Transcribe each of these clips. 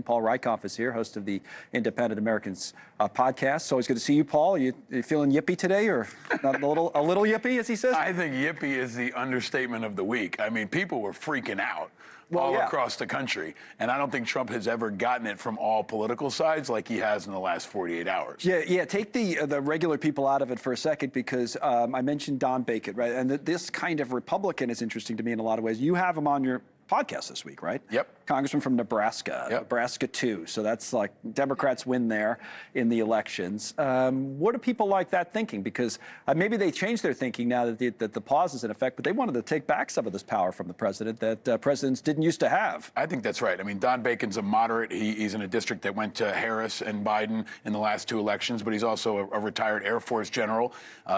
Paul Rykoff is here, host of the Independent Americans podcast. So always good to see you, Paul. You feeling yippy today, or not a little yippy, as he says? I think yippy is the understatement of the week. I mean, people were freaking out across the country, and I don't think Trump has ever gotten it from all political sides like he has in the last 48 hours. Yeah. Take the regular people out of it for a second, because I mentioned Don Bacon, right? And this kind of Republican is interesting to me in a lot of ways. You have him on your podcast this week, right? Yep. Congressman from Nebraska, yep. Nebraska 2. So that's like Democrats win there in the elections. What are people like that thinking? Because maybe they changed their thinking now that the pause is in effect, but they wanted to take back some of this power from the president that presidents didn't used to have. I think that's right. I mean, Don Bacon's a moderate. He's in a district that went to Harris and Biden in the last two elections, but he's also a retired Air Force general.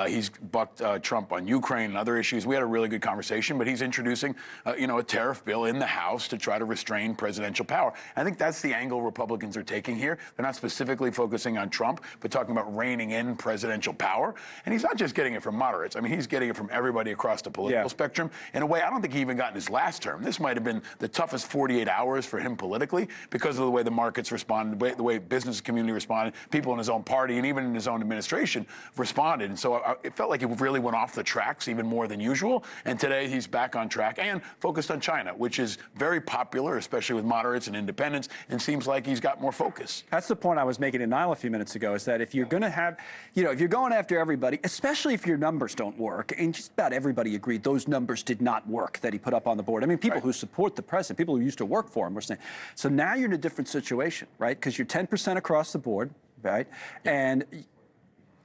He's bucked Trump on Ukraine and other issues. We had a really good conversation, but he's introducing, a tariff bill in the House to try to restrain presidential power. I think that's the angle Republicans are taking here. They're not specifically focusing on Trump, but talking about reining in presidential power. And he's not just getting it from moderates. I mean, he's getting it from everybody across the political spectrum. In a way, I don't think he even got in his last term. This might have been the toughest 48 hours for him politically because of the way the markets responded, the way business community responded, people in his own party and even in his own administration responded. And so it felt like he really went off the tracks even more than usual. And today he's back on track and focused on China, which is very popular, especially with moderates and independents, and seems like he's got more focus. That's the point I was making to Niall a few minutes ago, is that if you're going to have, if you're going after everybody, especially if your numbers don't work, and just about everybody agreed those numbers did not work that he put up on the board. I mean, people who support the president, people who used to work for him were saying, so now you're in a different situation, right? Because you're 10% across the board, right? And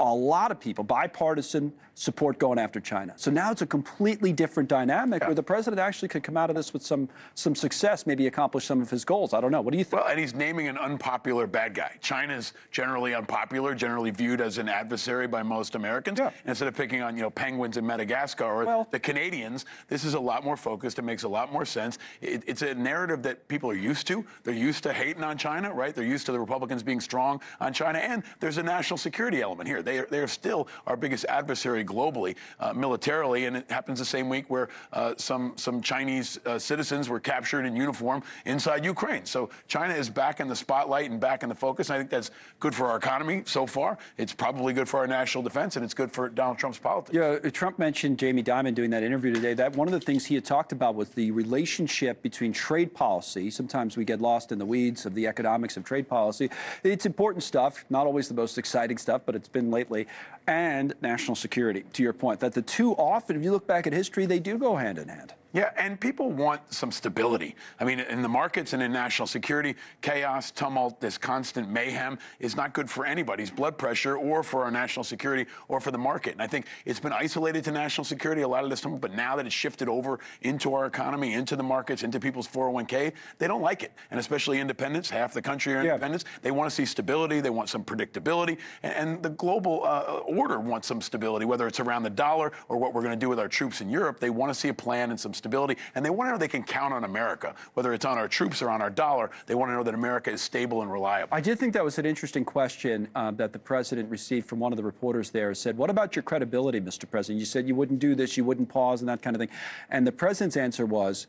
a lot of people, bipartisan support going after China. So now it's a completely different dynamic where the president actually could come out of this with some success, maybe accomplish some of his goals. I don't know. What do you think? Well, and he's naming an unpopular bad guy. China's generally unpopular, generally viewed as an adversary by most Americans. Yeah. Instead of picking on, penguins in Madagascar or the Canadians, this is a lot more focused. It makes a lot more sense. It's a narrative that people are used to. They're used to hating on China, right? They're used to the Republicans being strong on China. And there's a national security element here. They're still our biggest adversary globally, militarily, and it happens the same week where some Chinese citizens were captured in uniform inside Ukraine. So China is back in the spotlight and back in the focus. And I think that's good for our economy so far. It's probably good for our national defense, and it's good for Donald Trump's politics. Yeah, Trump mentioned Jamie Dimon doing that interview today. That one of the things he had talked about was the relationship between trade policy. Sometimes we get lost in the weeds of the economics of trade policy. It's important stuff, not always the most exciting stuff, but it's been lately. And national security, to your point, that the two often, if you look back at history, they do go hand in hand. Yeah, and people want some stability. I mean, in the markets and in national security, chaos, tumult, this constant mayhem is not good for anybody's blood pressure or for our national security or for the market. And I think it's been isolated to national security a lot of this time, but now that it's shifted over into our economy, into the markets, into people's 401k, they don't like it. And especially independents, half the country are independents. They want to see stability. They want some predictability. And the global order wants some stability, whether it's around the dollar or what we're going to do with our troops in Europe. They want to see a plan and some stability, and they want to know they can count on America, whether it's on our troops or on our dollar. They want to know that America is stable and reliable. I did think that was an interesting question that the president received from one of the reporters there. Said, what about your credibility, Mr. President? You said you wouldn't do this, you wouldn't pause, and that kind of thing. And the president's answer was,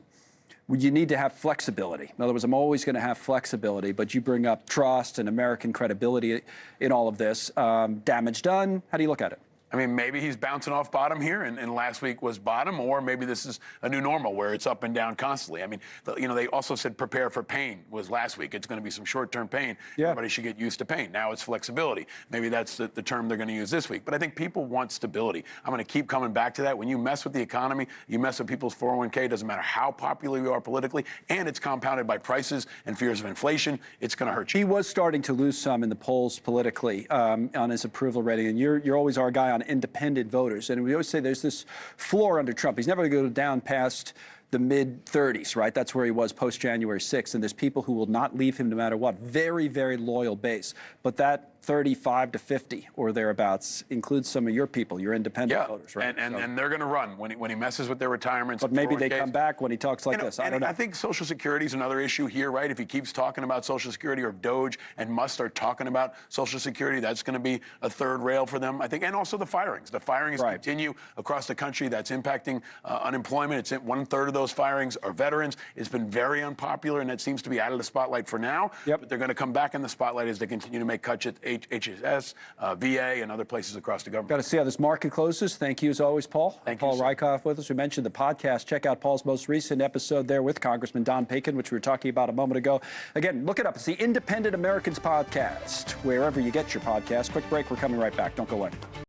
well, you need to have flexibility. In other words, I'm always going to have flexibility, but you bring up trust and American credibility in all of this. Damage done. How do you look at it? I mean, maybe he's bouncing off bottom here, and last week was bottom, or maybe this is a new normal where it's up and down constantly. I mean, they also said prepare for pain was last week. It's going to be some short-term pain. Yeah. Everybody should get used to pain. Now it's flexibility. Maybe that's the term they're going to use this week. But I think people want stability. I'm going to keep coming back to that. When you mess with the economy, you mess with people's 401k, it doesn't matter how popular you are politically, and it's compounded by prices and fears of inflation, it's going to hurt you. He was starting to lose some in the polls politically on his approval rating, and you're always our guy on independent voters. And we always say there's this floor under Trump. He's never going to go down past the mid-30s, right? That's where he was post-January 6th. And there's people who will not leave him no matter what. Very, very loyal base. But that 35 to 50 or thereabouts includes some of your people, your independent voters, right? And they're going to run when he messes with their retirements. But maybe they come back when he talks like this. I don't know. I think Social Security is another issue here, right? If he keeps talking about Social Security, or if DOJ and Musk start talking about Social Security, that's going to be a third rail for them, I think. And also the firings. The firings continue across the country. That's impacting unemployment. It's 1/3 of those those firings are veterans. It's been very unpopular, and that seems to be out of the spotlight for now. Yep. But they're going to come back in the spotlight as they continue to make cuts at HHS, VA, and other places across the government. Got to see how this market closes. Thank you, as always, Paul. Thank Paul you, sir. Rykoff with us. We mentioned the podcast. Check out Paul's most recent episode there with Congressman Don Bacon, which we were talking about a moment ago. Again, look it up. It's the Independent Americans Podcast, wherever you get your podcast. Quick break. We're coming right back. Don't go away.